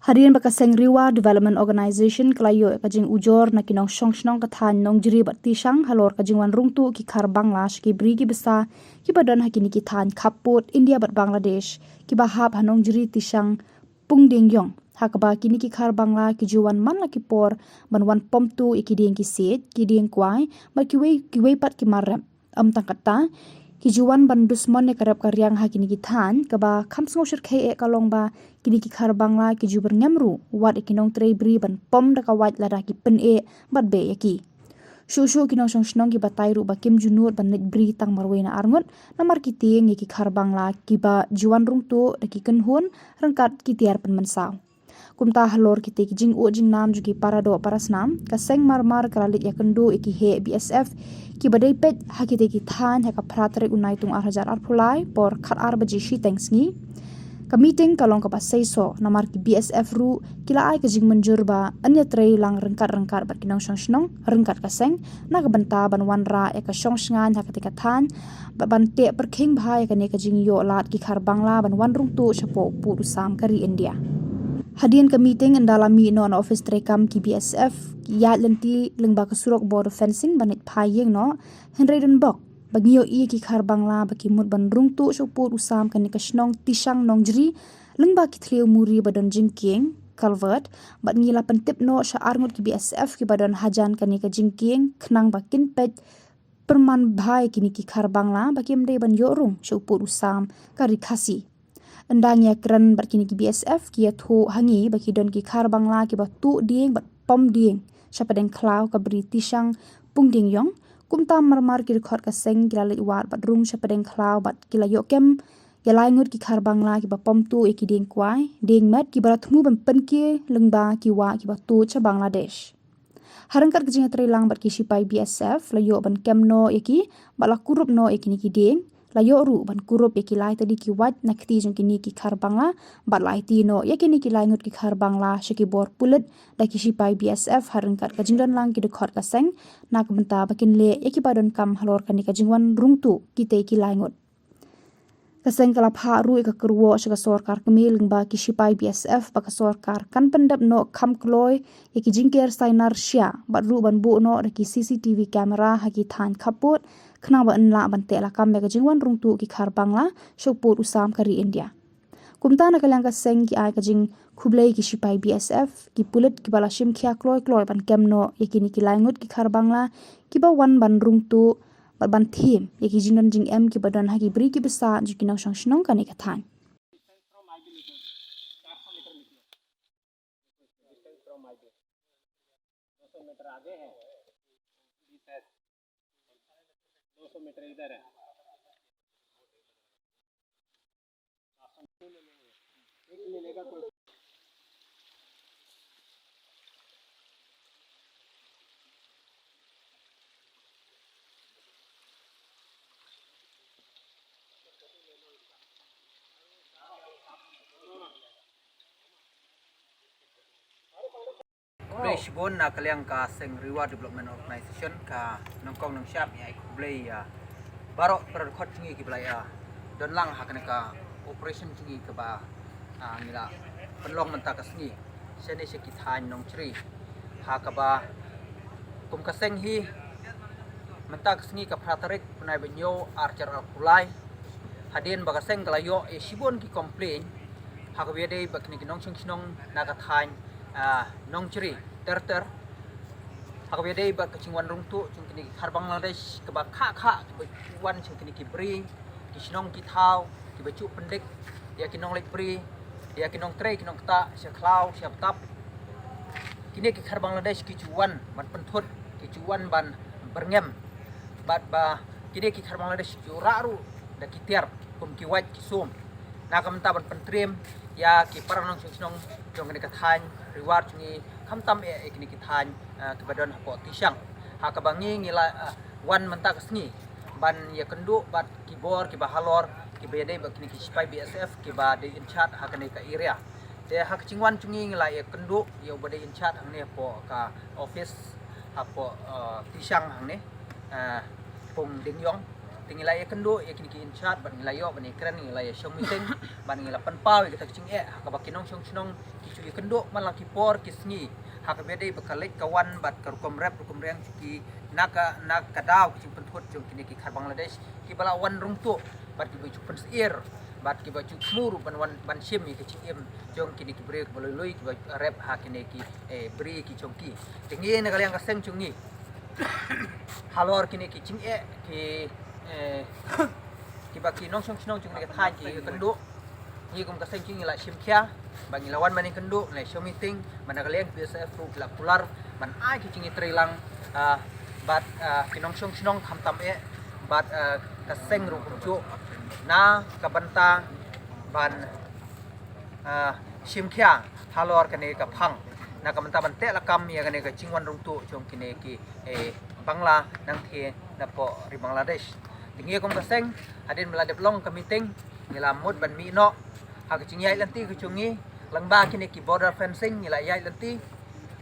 Harian bakaseng Riwa Development Organization kelayo kajing ujor na kinong song kathan nong jiri bat tisang halor kajing wan rungtu ki khar Bangladesh ki bri ki besa ki badan hakini ki than kaput India bat Bangladesh ki bahab hanong jiri tisang pung ding yong hakaba kini ki khar Bangla ki juwan man la ki por ban wan pom tu iki ding ki set ki ding kwai ba ki wei pat ki marap tangkata ki juwan ban dusmon ne karap karyang hakini ki than kaba khamsngo shir khe kalong ba kini ki khar Bangla ki juber ngamru wat ikinong trei bri ban pom da ka wat lada ki pen bat be yaki shu kinong snong ki batai ru ba kim junut ban net bri tang marwena arngot namar ki tieng ki khar Bangla ki ba juwan rung tu da ki kenhun rengkat ki tiar pen mensaw kumta halor ki te ki jing o jing nam ju ki parado parasnam ka seng marmar kalalit ya kendo iki he BSF ki badai pet hakite ki than ha ka pratare unai tung arhajar arphulai por khat ar baji shi tengsngi ka meeting kalong ka pasai so namar ki BSF ru kila ai ka jing menjur ba anya trei lang rengkat bat kinong snong rengkat ka seng na ka banta ban wan ra ya ka shong sngan ha ka te ka than ba ban te perkhing bhai ka ne ka jing yo lat ki khar Bangla ban wan rung tu chapo pu du sam kari India hadian ka meeting andala mi no na office trekam ki BSF ya lenti lengba ka surok border fencing banit phayeng no henreden bok bagio ki khar Bangla baki mut ban rung tu chopur usam kan ka snong tisang nong jri lengba ki thleu muri badan jingking calvert bat ngila pentip no sha arngot ki BSF ki badan hajan kan ka jingking khnang bakin pet perman bhai kini ki khar Bangla baki mde ban yo rung chopur usam ka rikhasi endangnya kran berkini ki BSF ki athu hangi baki don ki khar Bangla ki batu ding bat pom ding chapadeng klau ka bri tisang pung ding yong kumta marmar ki rekhot ka seng kilale war bat rung chapadeng klau bat kila yokem yalai ngut ki khar Bangla ki ba pom tu iki ding kwai ding mat ki barat mu ban pen ki lengba ki wa ki batu cha Bangladesh harangkat kejing trilang bat ki sipai BSF layo ban kemno iki bala kurup no iki ni ki ding layo ru ban kurup yaki lai tadi ki wat nakti jong kini ki khar Bangla bat lai tino yakini ki lai ngut ki khar Bangla shiki bor pulet da ki sipai BSF harengkat ka jingdan lang ki dekhot ka seng nak benta bakin le yaki padon kam halor kan ka jingwan rungtu ki te ki lai ngut kaseng kala pha ru ka kurwo shika sorkar kemil ngba ki sipai BSF ba ka sorkar kan pendap no kham kloi yaki jingker sainar sya bat ru ban bu no da ki CCTV camera ha ki than khaput khna ba enla ban te la kam me ka jingwan rungtu ki khar Bangla shopur usam kari India kumta na kalang ka seng ki ai ka jing khublei ki sipai BSF ki pulit ki bala shim khia kloi ban kemno yakini ki laingut ki khar Bangla ki ba wan ban rungtu ban thim yaki jingdan jing em ki badan ha ki bri ki besa ju ki nang snong ka ne ka than metre इधर है एक मिलेगा कोई Bleshbon na kaliang ka seng Riwa Development Organization ka nongkong nong syap ya blay barok perkhot ngi ki blay don lang hakane ka operation ngi ka ba ngila penlong menta ka sngi sene se ki than nong chri ha ka ba kum ka seng hi menta ka sngi ka pratarik punai benyo archer kulai hadin ba ka seng kalayo e sibon ki complain ha ka bede ba kni nong snong na ka than nong chri ter aku bede ba ka chingwan rung tu chung kini khar Bangladesh ka ba kha wan chung kini ki bri ki snong ki thau ki ba chu pendek ya ki nong lek bri ya ki nong trei ki nong ta sia klau sia tap kini ki khar Bangladesh ki chuan ban penthut ki chuan ban berngem bat ba kini ki khar Bangladesh chu ra ru da ki tiar kum ki wat ki sum na kam ta ban pentrem ya ki paranong snong jong kini ka than reward ngi kham tam kini ki than kebadan hapo tisang ha ka bangi ngila wan menta ka sngi ban ya kendu bat ki bor ki bahalor ki bede ba kini ki sipai BSF ki ba de inchat ha kani ka area de ha chingwan chungi ngila ya kendu ya ba de inchat hangne po ka office hapo tisang hangne pung ding yong tingilai kendo ya kini ki inchat ban ngilai yo ban ikran ngilai shong meeting ban ngila panpau ya kita cing ka bakinong shong shnong ki chu kendo man laki por kisngi ha ka bede bakalik kawan bat karukom rap rukom reng ki naka daw ki penthot jong kini ki khar Bangladesh ki bala wan rung tu bat ki chu pen seir bat ki baju muru ban shim ki cing jong kini ki break boloi ki rap ha kini ki bri ki chongki tingi ne kalian ka seng chungi halor kini ki cing ki baki nong shnong chung ne thai ki kendo ni kum ka seng chung la shim kya bagi lawan mani kendo le show meeting mana kalian BSF ru la pular man ai ki chingi trilang bat ki nong shnong kham tam bat ka seng ru chu na ka banta ban shim kya halor kane ka phang na ka banta ban te la kam ya kane ka chingwan rung tu chung kine ki Bangla nang the na po ri Bangladesh tingi kom ka seng adin mala deplong ka meeting ngila mud ban mi no ha ka chingyai lanti ku chungi langba kini ki border fencing ngila yai lanti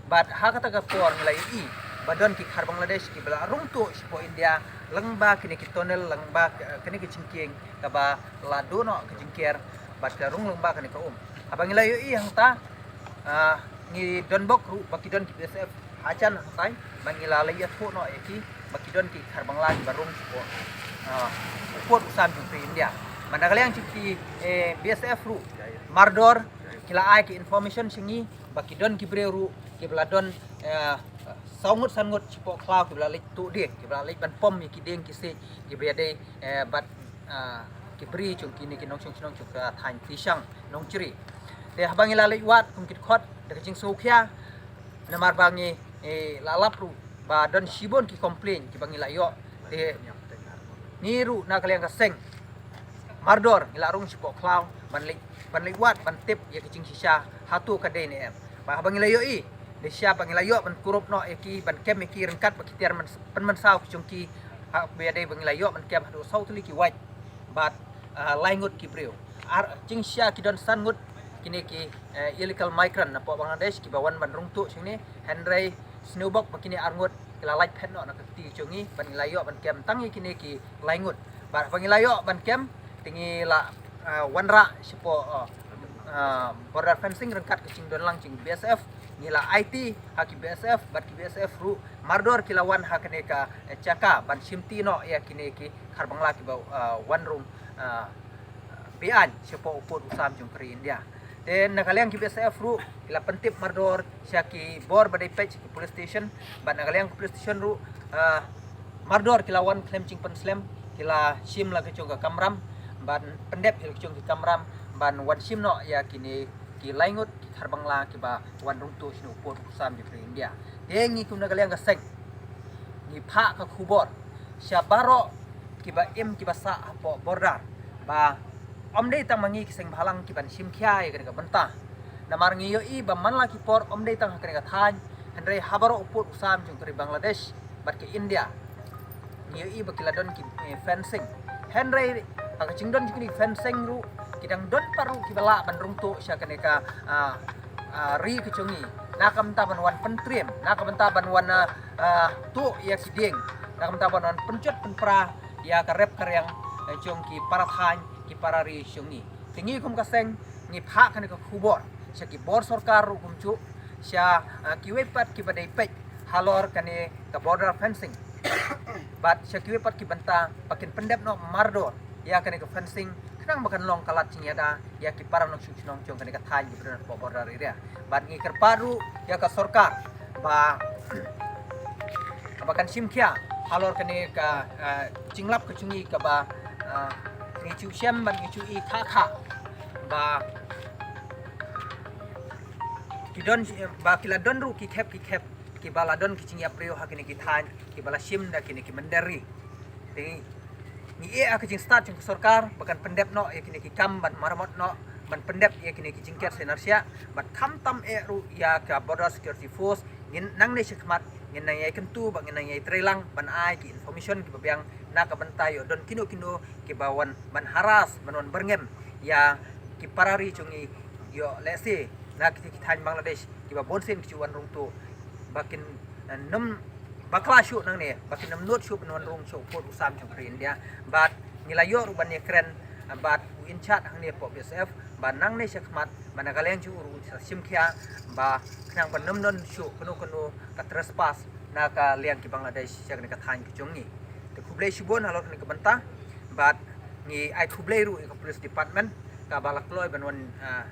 bat ha ka ta ka por ngila i badon ki khar Bangladesh ki bala rung tu sipo India langba kini ki tunnel langba kini ki chingking ka ba ladu no ka jingker bat ka rung langba kini ka abang ngila i hang ta ni donbok ru baki don ki BSF acan tai mangila layat ho no eki baki don ki khar Bangla ki barung sipo pot usam di India mana kalian ciki BSF ru mardor kila ai ki information singi baki don ki breru ki bladon sangut cipo klau ki blalek tu dek ki blalek ban pom ki deng ki se ki brede bat ki bri chung ki ni ki nong chung chung ka than tisang nong chiri de habang ila lek wat kum kit khot de jing so khia namar bangi lalap ru ba don shibon ki complain ki bangila yo de niru na kalian ka seng mardor ngila rung sipo klau ban lek wat ban tip ya ki jing sisa hatu ka de ni ba bangila yo de sia bangila yo ban kurup no eki ban kem ki rengkat ba ki tiar man saw ki chung ki ha be de bangila yo ban kem hadu saw tuli ki white bat laingut ki breu jing sia ki don sangut kini ki illegal migrant na po Bangladesh ki bawan ban rung tu sini Henry snowbox makini arngut kila light pen no na kati chungi ban layo ban kem tangi kini ki laingut ba bang layo ban kem tingi la wanra sipo border fencing rengkat ke cing don lang cing BSF ngila IT haki BSF bat ki BSF ru mardor kilawan hakne ka caka ban simti no ya kini ki khar Bangla ki ba wan room bian sipo upod usam jung kri India dan nakaliang ki BSF ru ila pentip mardor syaki bor badai page ki police station ban nakaliang police station ru mardor kilawan claim cing penslam kila sim la kecong ka kamram ban pendep il kecong ki kamram ban wan sim no ya kini ki laingut ki khar Bangla ki ba wan rung tu sinu pot usam di India dengi kum nakaliang ka sek ni pha ka khubor syabaro ki ba ki ba sa po border ba om dei tang mangi kiseng bhalang ki ban sim khya ya ka banta namar ngi yo I ba man la ki por om dei tang ka than henre habaro uput usam jung kri Bangladesh bat ki India ngi yo I ba kiladon ki fencing henre ka chingdon ki fencing ru kidang don paru ki bala ban rung tu sya ka ri ki chungi nakam ta ban wan pentriem nakam ta ban wan tu ya ki ding nakam ta ban wan pencut penpra ya ka rep karyang chung ki parathan ki parari syungi tingi kum kaseng ni pha kan ka khubor sya ki bor sarkar kum chu sya ki wepat ki badai pek halor kane ka border fencing bat sya ki wepat ki banta pakin pendep no mardor ya kane ka fencing kadang makan long kalat cinyada ya ki param no chung chung kane ka than ki border area bat ngi kerparu ya ka sarkar ba abakan simkhya halor kane ka cinglap ka chungi ka ba ni chu syam ban ni chu I kha ba kidon ba kiladon ru ki khep ki baladon ki cingya preo hakini ki than ki bala sim da kini ki mendari ti ni ak jing start jing sarkar bakan pendep no ya kini ki kam ban marmot no ban pendep ya kini ki jingker senarsia bat kham tam ru ya ka border security force ngin nang ne sikmat ngin nang yai kentu ba ngin nang yai trelang ban ai ki information ki babiang na ka bantayo don kino ki bawan ban haras manon berngem ya ki parari chungi yo lese na ki than Bangladesh ki ba bonsen ki chuan rung tu bakin num bakla syuk nang ne bakin namnut syuk non rong syuk pot usam chung krin dia bat ngilayo ruban ne kren bat in chat hang ne pop BSF ba nang ne syakmat mana kaleng chu uru simkhia ba knang ban namnon syuk kanu ka trespass na ka liang ki Bangladesh yak ne ka than ki chung ni te khublei shibon halot ne ka banta bat ni ai khublei ru ka police department ka balak loy ban wan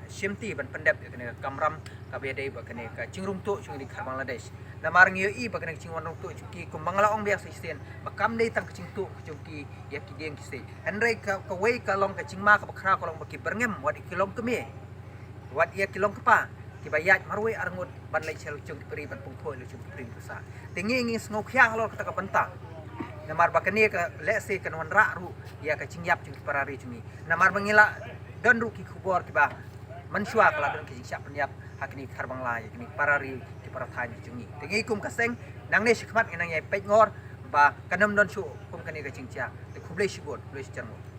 shimti ban pendep kene kamram ka bedai ba kene ka chingrung tu chung di khar Bangladesh na mar ngi i ba kene chingwan rung tu chuki kum bangla ong biak sisten ba kam dei tang ching tu chuki ya ki deng ki se anrei ka wei ka long ka chingma ka bakra ka long ba ki berngem wat kilom keme wat ia kilom kapa ki bayat marwe arngut ban lai chel chung pri ban pung phoi lu chung pri pusa tingi ngi ngok khya halor ka ka banta namar bakane ka lese kan wan ra ru ya ka chingyap chung parari chungi namar bangila dan ru ki khubor ki ba mansua kala dan ki siap penyap hakini khar bangla ya kini parari ki parathan chungi tingi kum ka seng nang ne shikmat inang yai pet ngor ba kanam don chu kum kani ka chingcha te khublei shibot le changmo